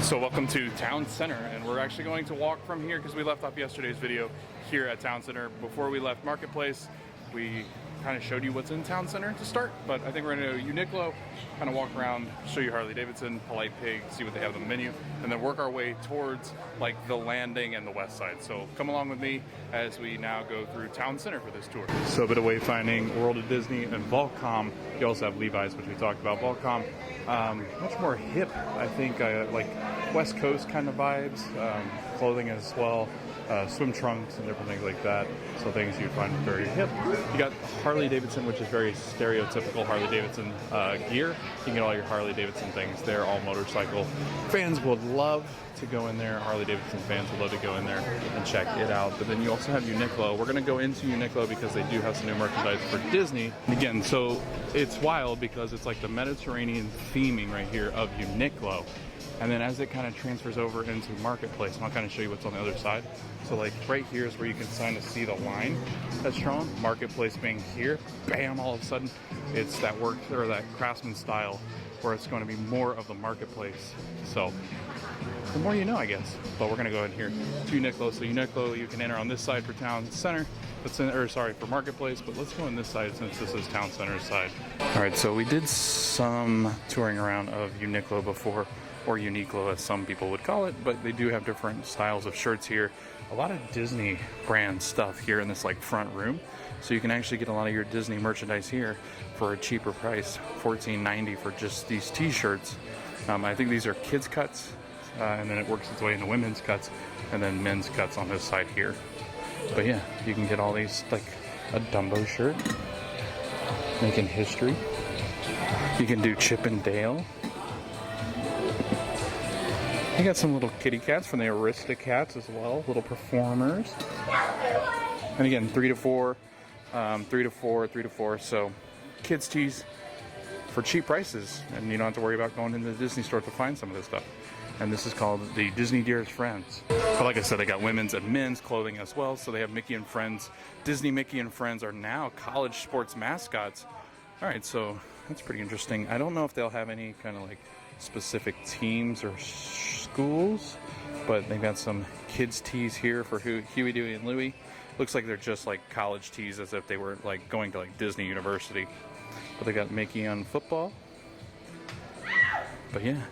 So welcome to Town Center, and we're actually going to walk from here because we left off yesterday's video here at Town Center. Before we left Marketplace, we kind of showed you what's in Town Center to start, but I think we're going to go Uniqlo, kind of walk around, show you Harley Davidson, Polite Pig, see what they have on the menu, and then work our way towards like the landing and the west side. So come along with me as we now go through Town Center for this tour. So a bit of wayfinding, World of Disney, and Volcom. You also have Levi's, which we talked about. Volcom, much more hip, I think, like West Coast kind of vibes, clothing as well. Swim trunks and different things like that. So things you'd find very hip. You got Harley Davidson, which is very stereotypical Harley Davidson gear. You can get all your Harley Davidson things there. All motorcycle fans would love to go in there. Harley Davidson fans would love to go in there and check it out. But then you also have Uniqlo. We're going to go into Uniqlo because they do have some new merchandise for Disney. And again, so it's wild because it's like the Mediterranean theming right here of Uniqlo. And then as it kind of transfers over into Marketplace, and I'll kind of show you what's on the other side. So like right here is where you can kind of see the line that's drawn. Marketplace being here, bam, all of a sudden it's that work or that Craftsman style where it's going to be more of the Marketplace. So the more you know, I guess. But we're going to go in here to Uniqlo. So Uniqlo, you can enter on this side for Town Center. For Marketplace, but let's go on this side since this is Town Center's side. All right, so we did some touring around of Uniqlo before, or Uniqlo as some people would call it, but they do have different styles of shirts here. A lot of Disney brand stuff here in this like front room. So you can actually get a lot of your Disney merchandise here for a cheaper price, $14.90 for just these t-shirts. I think these are kids cuts, and then it works its way into women's cuts, and then men's cuts on this side here. But yeah, you can get all these, like a Dumbo shirt, making history. You can do Chip and Dale. You got some little kitty cats from the Aristocats as well, little performers. And again, 3 to 4, 3 to 4, 3 to 4. So kids tees for cheap prices, and you don't have to worry about going into the Disney store to find some of this stuff. And this is called the Disney Dearest Friends. But like I said, they got women's and men's clothing as well. So they have Mickey and Friends. Disney Mickey and Friends are now college sports mascots. All right, so that's pretty interesting. I don't know if they'll have any kind of like specific teams or schools, but they've got some kids tees here for Huey, Dewey, and Louie. Looks like they're just like college tees, as if they were like going to like Disney University. But they got Mickey on football. But yeah.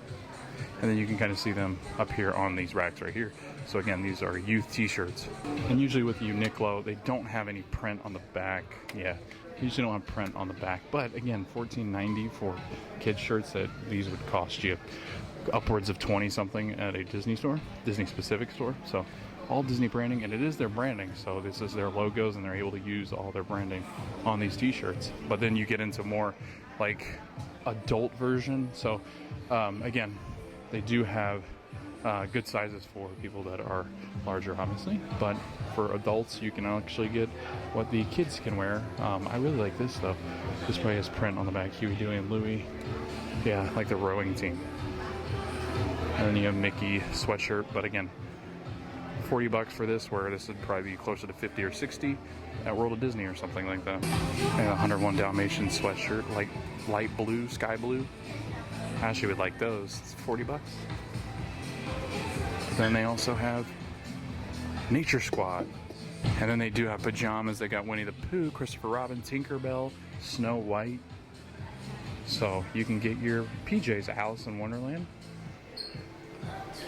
And then you can kind of see them up here on these racks right here. So again, these are youth t-shirts. And usually with Uniqlo, they don't have any print on the back. Yeah, usually don't have print on the back. But again, $14.90 for kids shirts that these would cost you upwards of 20 something at a Disney store, Disney specific store. So all Disney branding, and it is their branding. So this is their logos, and they're able to use all their branding on these t-shirts. But then you get into more like adult version. So again, they do have good sizes for people that are larger, obviously. But for adults, you can actually get what the kids can wear. I really like this, though. This probably has print on the back. Huey, Dewey, and Louie. Yeah, like the rowing team. And then you have Mickey sweatshirt. But again, $40 for this, where this would probably be closer to 50 or 60 at World of Disney or something like that. And 101 Dalmatian sweatshirt, like light blue, sky blue. I actually would like those. It's $40. Then they also have Nature Squad. And then they do have pajamas. They got Winnie the Pooh, Christopher Robin, Tinkerbell, Snow White. So you can get your PJs, Alice in Wonderland.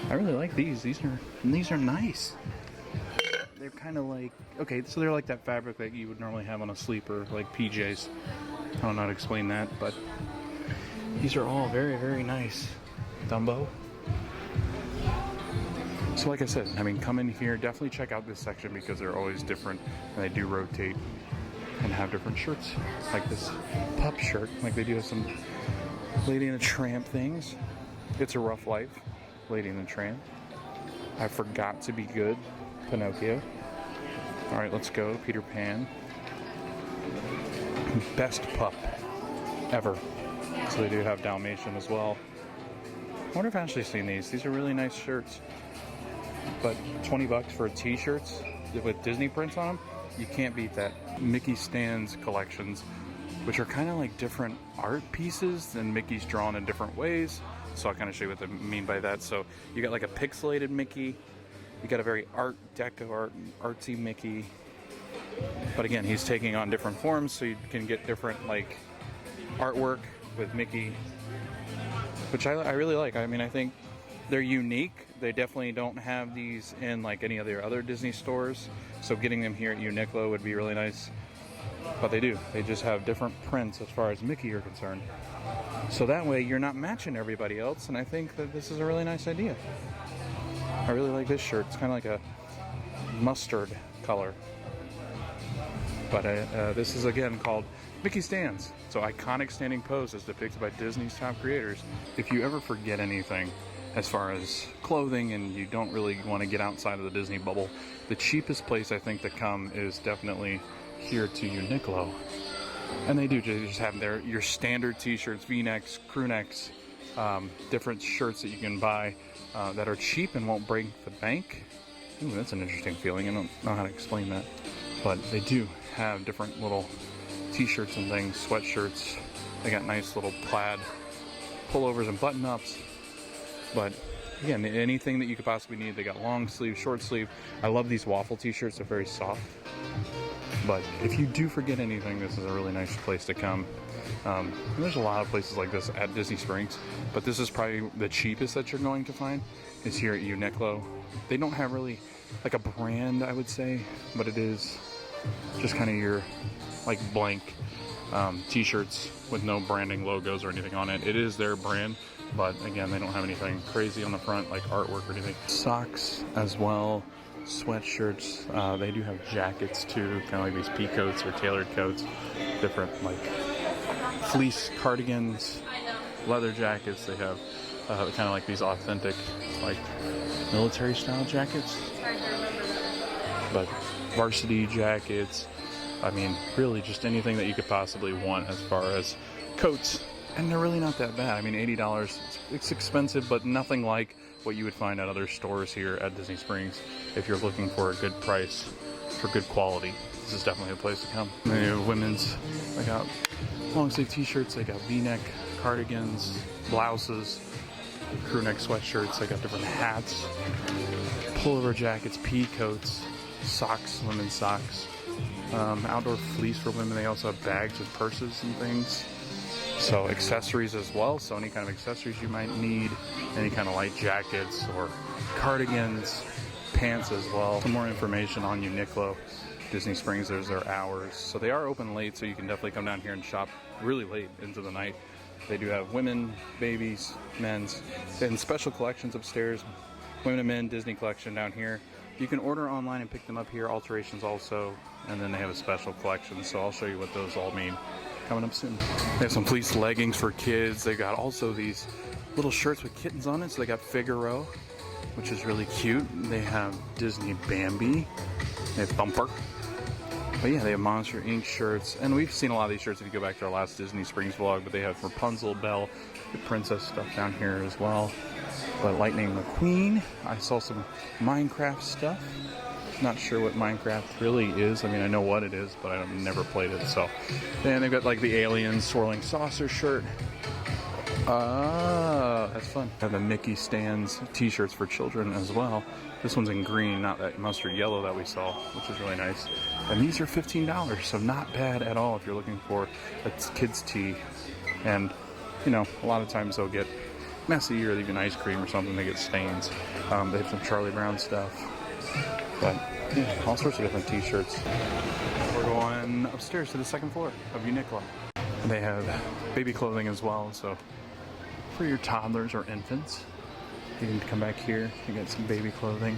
I really like these. These are nice. They're kind of like, okay, so they're like that fabric that you would normally have on a sleeper, like PJs. I don't know how to explain that, but these are all very, very nice. Dumbo. So like I said, I mean, come in here, definitely check out this section because they're always different, and they do rotate and have different shirts, like this pup shirt. Like they do have some Lady and the Tramp things. It's a Rough Life, Lady and the Tramp. I Forgot to Be Good, Pinocchio. All right, let's go, Peter Pan. Best pup ever. So they do have Dalmatian as well. I wonder if Ashley's seen these. These are really nice shirts. But $20 for t-shirts with Disney prints on them, you can't beat that. Mickey Stands collections, which are kind of like different art pieces, and Mickey's drawn in different ways. So I'll kind of show you what I mean by that. So you got like a pixelated Mickey, you got a very Art Deco, artsy Mickey. But again, he's taking on different forms, so you can get different like artwork with Mickey, which I really like. I mean, I think they're unique. They definitely don't have these in like any of their other Disney stores, so getting them here at Uniqlo would be really nice. But they do. They just have different prints as far as Mickey are concerned. So that way you're not matching everybody else, and I think that this is a really nice idea. I really like this shirt. It's kind of like a mustard color. But this is again called Mickey Stands. So iconic standing pose as depicted by Disney's top creators. If you ever forget anything as far as clothing and you don't really want to get outside of the Disney bubble, the cheapest place I think to come is definitely here to Uniqlo. And they do just have your standard t-shirts, v-necks, crew necks, different shirts that you can buy that are cheap and won't break the bank. Ooh, that's an interesting feeling. I don't know how to explain that. But they do have different little t-shirts and things, sweatshirts. They got nice little plaid pullovers and button-ups. But again, anything that you could possibly need. They got long sleeve, short sleeve. I love these waffle t-shirts. They're very soft. But if you do forget anything, this is a really nice place to come. There's a lot of places like this at Disney Springs, but this is probably the cheapest that you're going to find is here at Uniqlo. They don't have really like a brand, I would say, but it is just kind of your like blank t-shirts with no branding logos or anything on it. It is their brand, but again, they don't have anything crazy on the front like artwork or anything. Socks as well, sweatshirts. They do have jackets too, kind of like these pea coats or tailored coats, different like fleece cardigans, leather jackets. They have kind of like these authentic like military style jackets, but varsity jackets. I mean, really just anything that you could possibly want as far as coats. And they're really not that bad. I mean, $80, it's expensive, but nothing like what you would find at other stores here at Disney Springs. If you're looking for a good price for good quality, this is definitely a place to come. And they have women's, they got long sleeve t-shirts, they got v-neck cardigans, blouses, crew neck sweatshirts, they got different hats, pullover jackets, pea coats, socks, women's socks, outdoor fleece for women. They also have bags with purses and things. So accessories as well, so any kind of accessories you might need, any kind of light jackets or cardigans, pants as well. For more information on Uniqlo, Disney Springs, there's their hours. So they are open late, so you can definitely come down here and shop really late into the night. They do have women, babies, men's, and special collections upstairs. Women and men Disney collection down here. You can order online and pick them up here, alterations also, and then they have a special collection, so I'll show you what those all mean coming up soon. They have some fleece leggings for kids. They got also these little shirts with kittens on it, so they got Figaro, which is really cute. They have Disney Bambi, they have Thumper. But yeah, they have Monster Inc. shirts, and we've seen a lot of these shirts if you go back to our last Disney Springs vlog, but they have Rapunzel, Belle, the princess stuff down here as well. But Lightning McQueen, I saw some Minecraft stuff. Not sure what Minecraft really is. I mean, I know what it is, but I've never played it, so. And they've got like the Alien Swirling Saucer shirt. Ah, that's fun. I have the Mickey Stands t-shirts for children as well. This one's in green, not that mustard yellow that we saw, which is really nice. And these are $15, so not bad at all if you're looking for a kid's tee. And, you know, a lot of times they'll get messy or even ice cream or something, they get stains. They have some Charlie Brown stuff. But yeah, all sorts of different t-shirts. We're going upstairs to the second floor of Uniqlo. They have baby clothing as well, so for your toddlers or infants, you can come back here and get some baby clothing.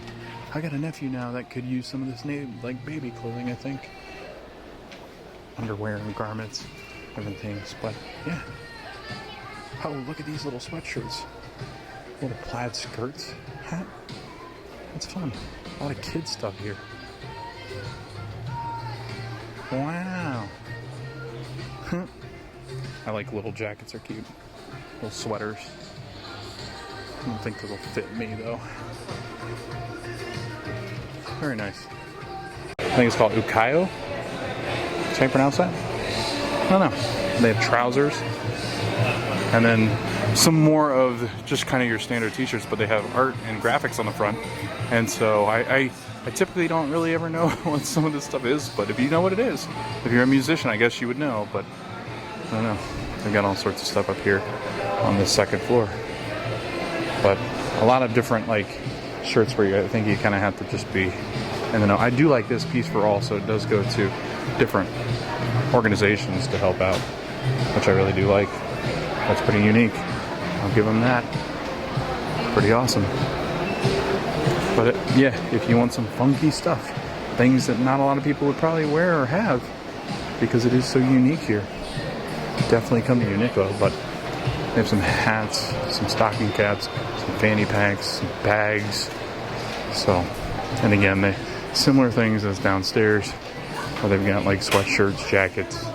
I got a nephew now that could use some of this like baby clothing, I think. Underwear and garments, different things, but yeah. Oh, look at these little sweatshirts. Little plaid skirts, hat. That's fun. A lot of kid stuff here. Wow. I like little jackets, are cute. Little sweaters. I don't think they'll fit me though. Very nice. I think it's called Ukayo. Can I pronounce that? I don't know. They have trousers. And then some more of just kind of your standard t-shirts, but they have art and graphics on the front. And so I typically don't really ever know what some of this stuff is, but if you know what it is, if you're a musician, I guess you would know, but I don't know. They've got all sorts of stuff up here on the second floor. But a lot of different like shirts where I think you kind of have to just be in the know. I do like this Peace for All, so it does go to different organizations to help out, which I really do like. That's pretty unique. I'll give them that. Pretty awesome. But yeah, if you want some funky stuff, things that not a lot of people would probably wear or have, because it is so unique here, definitely come to Uniqlo. But they have some hats, some stocking caps, some fanny packs, some bags. So, and again, they similar things as downstairs, where they've got like sweatshirts, jackets,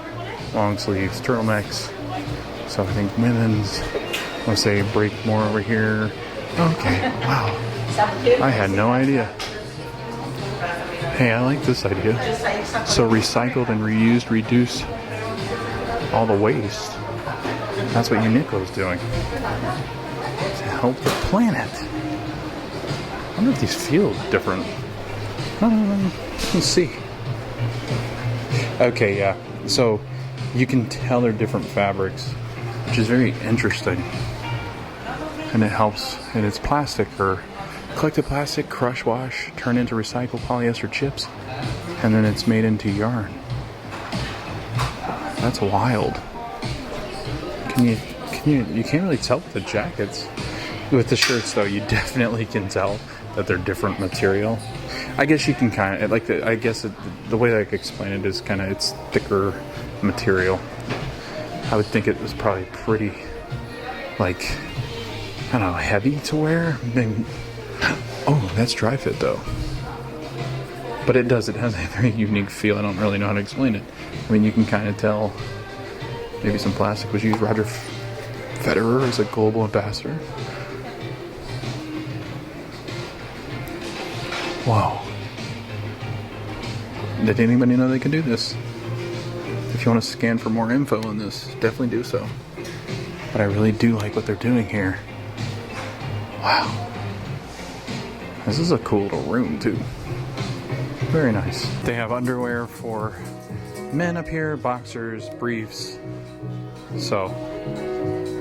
long sleeves, turtlenecks. So I think women's, let's say break more over here. Okay, wow. I had no idea. Hey, I like this idea. So recycled and reused, reduce all the waste. That's what Uniqlo is doing to help the planet. I wonder if these feel different. Let's see. Okay, yeah. So you can tell they're different fabrics, which is very interesting. And it helps, and it's plastic or collected plastic, crush wash, turn into recycled polyester chips, and then it's made into yarn. That's wild. You can't really tell with the jackets. With the shirts though, you definitely can tell that they're different material. I guess you can kind of, the way I could explain it is kind of, it's thicker material. I would think it was probably pretty, like, I don't know, heavy to wear. Maybe. Oh, that's dry fit though. But it has a very unique feel. I don't really know how to explain it. I mean, you can kind of tell maybe some plastic was used. Roger Federer is a global ambassador. Wow. Did anybody know they could do this? If you want to scan for more info on this, definitely do so. But I really do like what they're doing here. Wow. This is a cool little room too. Very nice. They have underwear for men up here, boxers, briefs. So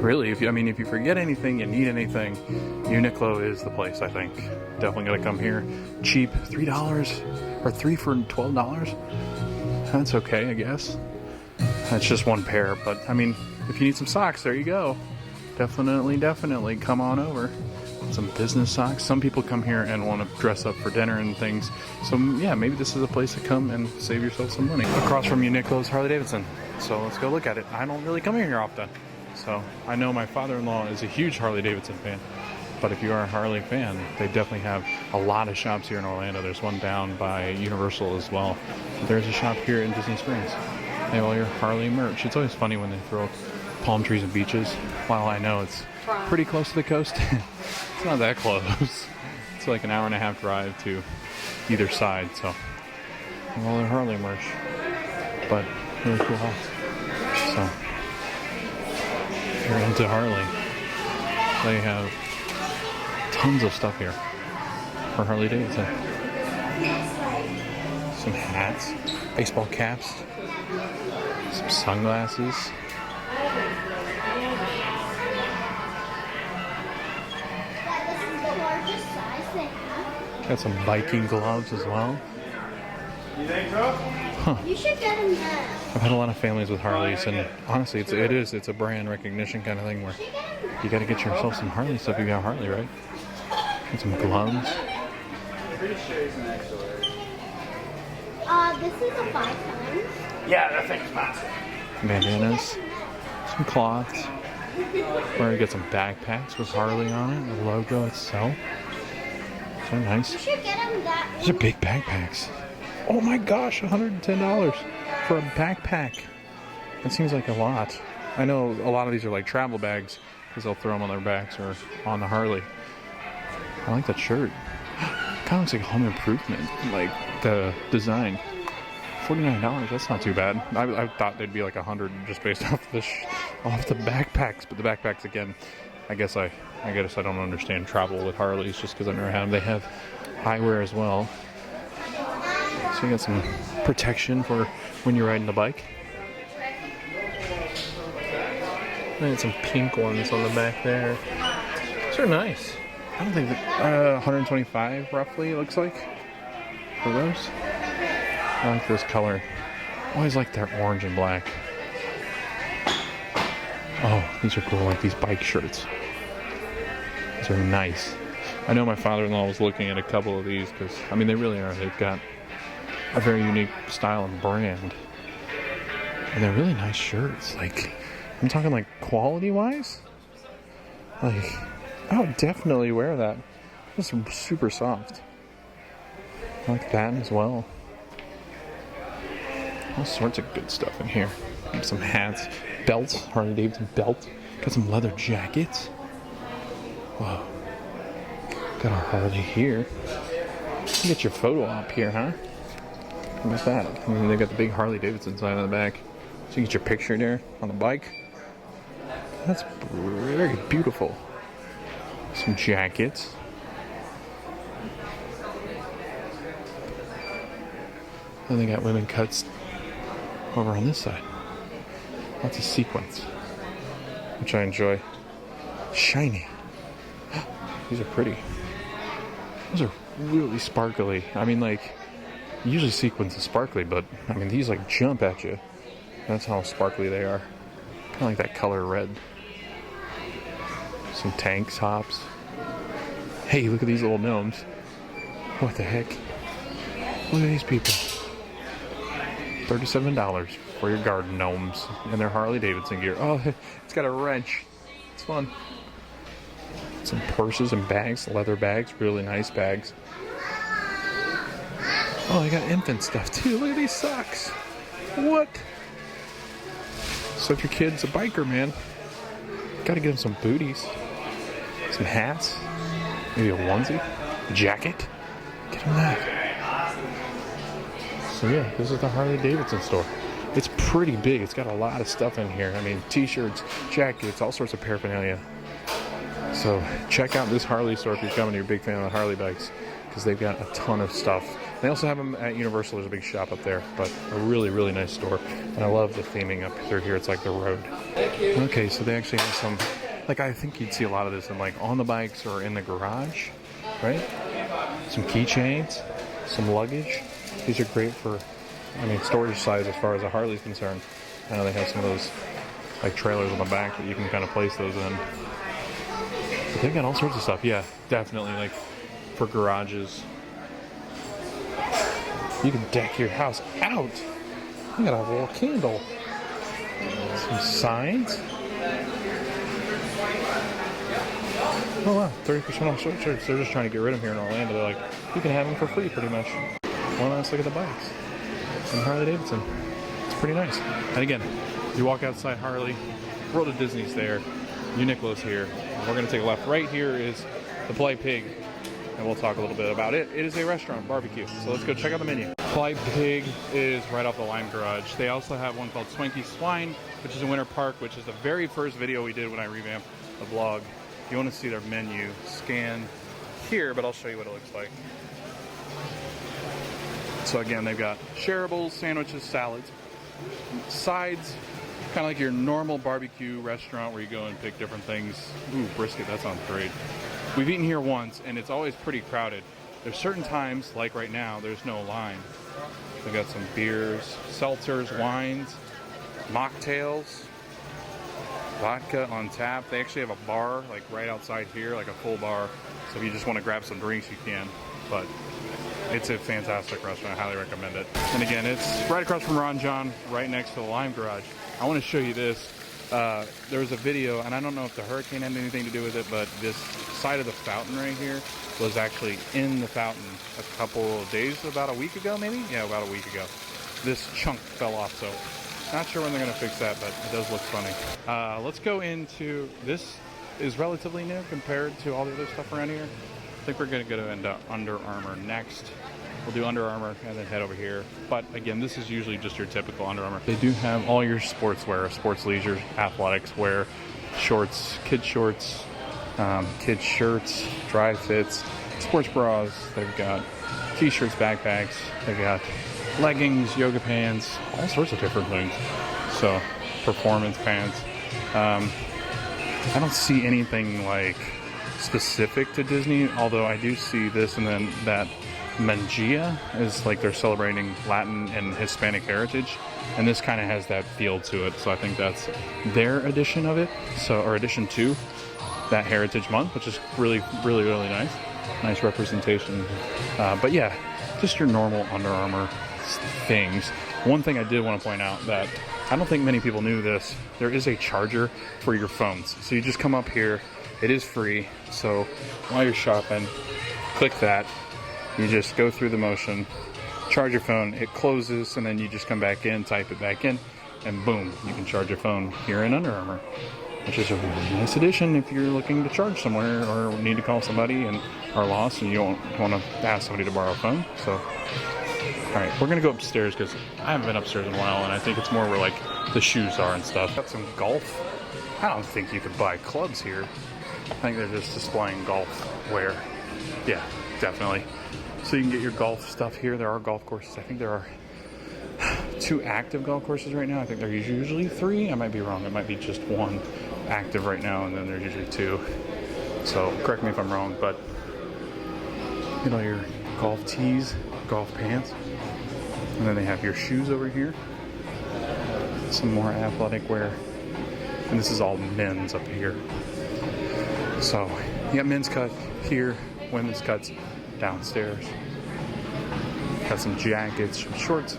really, if you forget anything, you need anything, Uniqlo is the place, I think. Definitely gotta come here. Cheap, $3 or 3 for $12. That's okay, I guess. That's just one pair, but I mean, if you need some socks, there you go. Definitely come on over. Some business socks. Some people come here and want to dress up for dinner and things. So yeah, maybe this is a place to come and save yourself some money. Across from Uniqlo is Harley Davidson. So let's go look at it. I don't really come here often. So I know my father-in-law is a huge Harley Davidson fan. But if you are a Harley fan, they definitely have a lot of shops here in Orlando. There's one down by Universal as well. There's a shop here in Disney Springs. They have all your Harley merch. It's always funny when they throw palm trees and beaches. While I know it's pretty close to the coast, it's not that close. It's like an hour and a half drive to either side. So all their Harley merch, but really cool house. So if you're into Harley, they have tons of stuff here for Harley Davidson. Some hats, baseball caps, some sunglasses. Got some biking gloves as well. You think so? Huh. You should get him that. I've had a lot of families with Harleys, and honestly, it's a brand recognition kind of thing where you got to get yourself some Harley stuff. You got Harley, right? Get some gloves. This is a 5 times. Yeah, that thing's massive. Bandanas, some cloths. We're gonna get some backpacks with Harley on it, the logo itself. So nice. You should get him that. These are big backpacks. Oh my gosh, $110 for a backpack. That seems like a lot. I know a lot of these are like travel bags because they'll throw them on their backs or on the Harley. I like that shirt. Kind of looks like home improvement, like the design. $49, that's not too bad. I thought they'd be like $100 just based off the backpacks, but the backpacks again, I guess I don't understand travel with Harleys just because I've never had them. They have eyewear as well. So you got some protection for when you're riding the bike. And some pink ones on the back there. These are nice. I don't think that 125 roughly it looks like for those. I like this color. Always like that orange and black. Oh, these are cool, like these bike shirts. These are nice. I know my father-in-law was looking at a couple of these because, I mean, they really are. They've got a very unique style and brand. And they're really nice shirts. Like, I'm talking like quality-wise. Like, I would definitely wear that. It's super soft. I like that as well. All sorts of good stuff in here. Some hats, belts, Harley Davidson belt. Got some leather jackets. Whoa. Got a Harley here. You get your photo op here, huh? How about that? I mean, they got the big Harley Davidson sign on the back. So you get your picture there on the bike. That's very beautiful. Some jackets. Then they got women cuts over on this side. Lots of sequins, which I enjoy. Shiny. These are pretty. Those are really sparkly. I mean, like, usually sequins is sparkly, but I mean, these like jump at you. That's how sparkly they are. Kind of like that color red. Some tank tops. Hey, look at these little gnomes. What the heck? Look at these people. $37 for your garden gnomes and their Harley Davidson gear. Oh, it's got a wrench. It's fun. Some purses and bags, leather bags, really nice bags. Oh, they got infant stuff too. Look at these socks. What? So if your kid's a biker, man, gotta get him some booties, some hats, maybe a onesie, a jacket. Get him that. So yeah, this is the Harley Davidson store. It's pretty big. It's got a lot of stuff in here. I mean, t-shirts, jackets, all sorts of paraphernalia. So check out this Harley store if you're coming. You're a big fan of the Harley bikes because they've got a ton of stuff. They also have them at Universal. There's a big shop up there, but a really, really nice store. And I love the theming up through here. It's like the road. Okay, so they actually have some, like I think you'd see a lot of this in like on the bikes or in the garage, right? Some keychains, some luggage. These are great for, I mean, storage size as far as a Harley's concerned. I know they have some of those like trailers on the back that you can kind of place those in. But they've got all sorts of stuff. Yeah, definitely like for garages. You can deck your house out. You got a little candle. Some signs. Oh wow, 30% off shirts. They're just trying to get rid of them here in Orlando. They're like, you can have them for free pretty much. Well, let's look at the bikes. And Harley Davidson. It's pretty nice. And again, you walk outside Harley, World of Disney's there, Uniqlo's here. And we're going to take a left. Right here is the Polite Pig, and we'll talk a little bit about it. It is a restaurant, barbecue. So let's go check out the menu. Polite Pig is right off the Lime Garage. They also have one called Swanky Swine, which is in Winter Park, which is the very first video we did when I revamped the vlog. If you want to see their menu, scan here, but I'll show you what it looks like. So again, they've got shareables, sandwiches, salads, sides, kind of like your normal barbecue restaurant where you go and pick different things. Ooh, brisket, that sounds great. We've eaten here once, and it's always pretty crowded. There's certain times, like right now, there's no line. They've got some beers, seltzers, wines, mocktails, vodka on tap. They actually have a bar, like right outside here, like a full bar. So if you just want to grab some drinks, you can. But it's a fantastic restaurant. I highly recommend it. And again, it's right across from Ron Jon, right next to the Lime Garage. I want to show you this. There was a video, and I don't know if the hurricane had anything to do with it, but this side of the fountain right here was actually in the fountain a couple of days, about a week ago maybe? Yeah, about a week ago. This chunk fell off, so not sure when they're going to fix that, but it does look funny. Let's go into, this is relatively new compared to all the other stuff around here. I think we're going to go into Under Armour next. We'll do Under Armour and then head over here. But again, this is usually just your typical Under Armour. They do have all your sportswear, sports leisure, athletics wear, shorts, kid shorts, kids shirts, dry fits, sports bras. They've got t-shirts, backpacks. They've got leggings, yoga pants, all sorts of different things. So performance pants. I don't see anything like specific to Disney, although I do see this, and then that Mangia is like they're celebrating Latin and Hispanic heritage, and this kind of has that feel to it. So I think that's their edition of it, or addition to that Heritage Month, which is really nice. Nice representation. But yeah, just your normal Under Armour things. One thing I did want to point out that I don't think many people knew this, there is a charger for your phones. So you just come up here, it is free. So while you're shopping, click that. You just go through the motion, charge your phone, it closes, and then you just come back in, type it back in, and boom, you can charge your phone here in Under Armour, which is a really nice addition if you're looking to charge somewhere or need to call somebody and are lost and you don't want to ask somebody to borrow a phone. So, all right, we're gonna go upstairs because I haven't been upstairs in a while, and I think it's more where like the shoes are and stuff. Got some golf. I don't think you could buy clubs here. I think they're just displaying golf wear. Yeah, definitely. So you can get your golf stuff here. There are golf courses. I think there are 2 active golf courses right now. I think there's usually 3. I might be wrong. It might be just 1 active right now, and then there's usually 2. So correct me if I'm wrong, but you know, your golf tees, golf pants, and then they have your shoes over here. Some more athletic wear, and this is all men's up here. So you got men's cut here, women's cuts downstairs. Got some jackets, some shorts.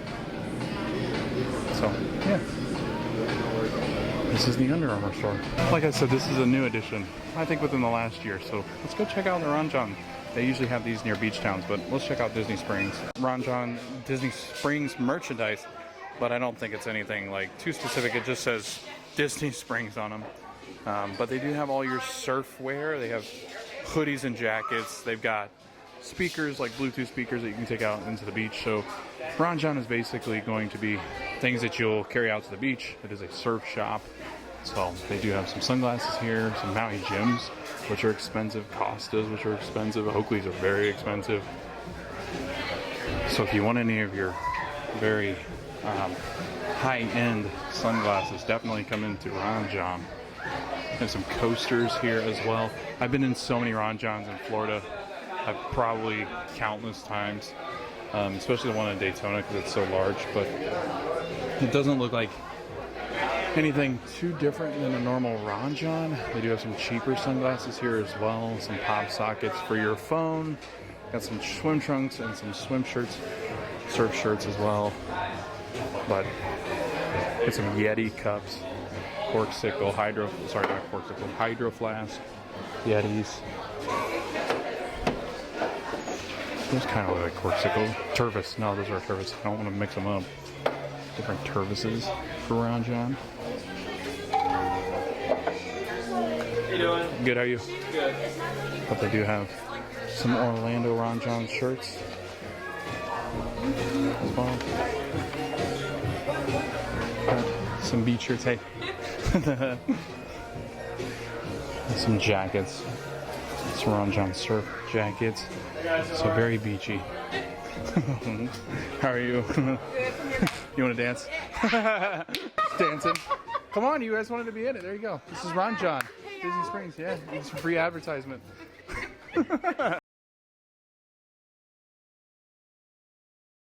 So yeah, this is the Under Armour store. Like I said, this is a new addition, I think within the last year. So let's go check out the Ron Jon. They usually have these near beach towns, but let's check out Disney Springs. Ron Jon Disney Springs merchandise, but I don't think it's anything like too specific. It just says Disney Springs on them. But they do have all your surf wear. They have hoodies and jackets. They've got speakers, like Bluetooth speakers that you can take out into the beach. So Ron Jon is basically going to be things that you'll carry out to the beach. It is a surf shop. So they do have some sunglasses here, some Maui Jims, which are expensive, Costas, which are expensive, Oakleys are very expensive. So if you want any of your very high-end sunglasses, definitely come into Ron Jon. There's some coasters here as well. I've been in so many Ron Jons in Florida. I've probably countless times, especially the one in Daytona because it's so large, but it doesn't look like anything too different than a normal Ron Jon. They do have some cheaper sunglasses here as well, some pop sockets for your phone. Got some swim trunks and some swim shirts, surf shirts as well. But got some Yeti cups, Hydro Flask, Yetis. Those kind of look like Corkcicle. Tervis. No, those are Tervis. I don't want to mix them up. Different Tervises for Ron Jon. How you doing? Good, how are you? Good. But they do have some Orlando Ron Jon shirts as well. Some beach shirts, hey. Some jackets. Some Ron Jon surf jackets. So very beachy. How are you? You want to dance? Dancing. Come on, you guys wanted to be in it. There you go. This is Ron Jon, Disney Springs. Yeah, it's a free advertisement.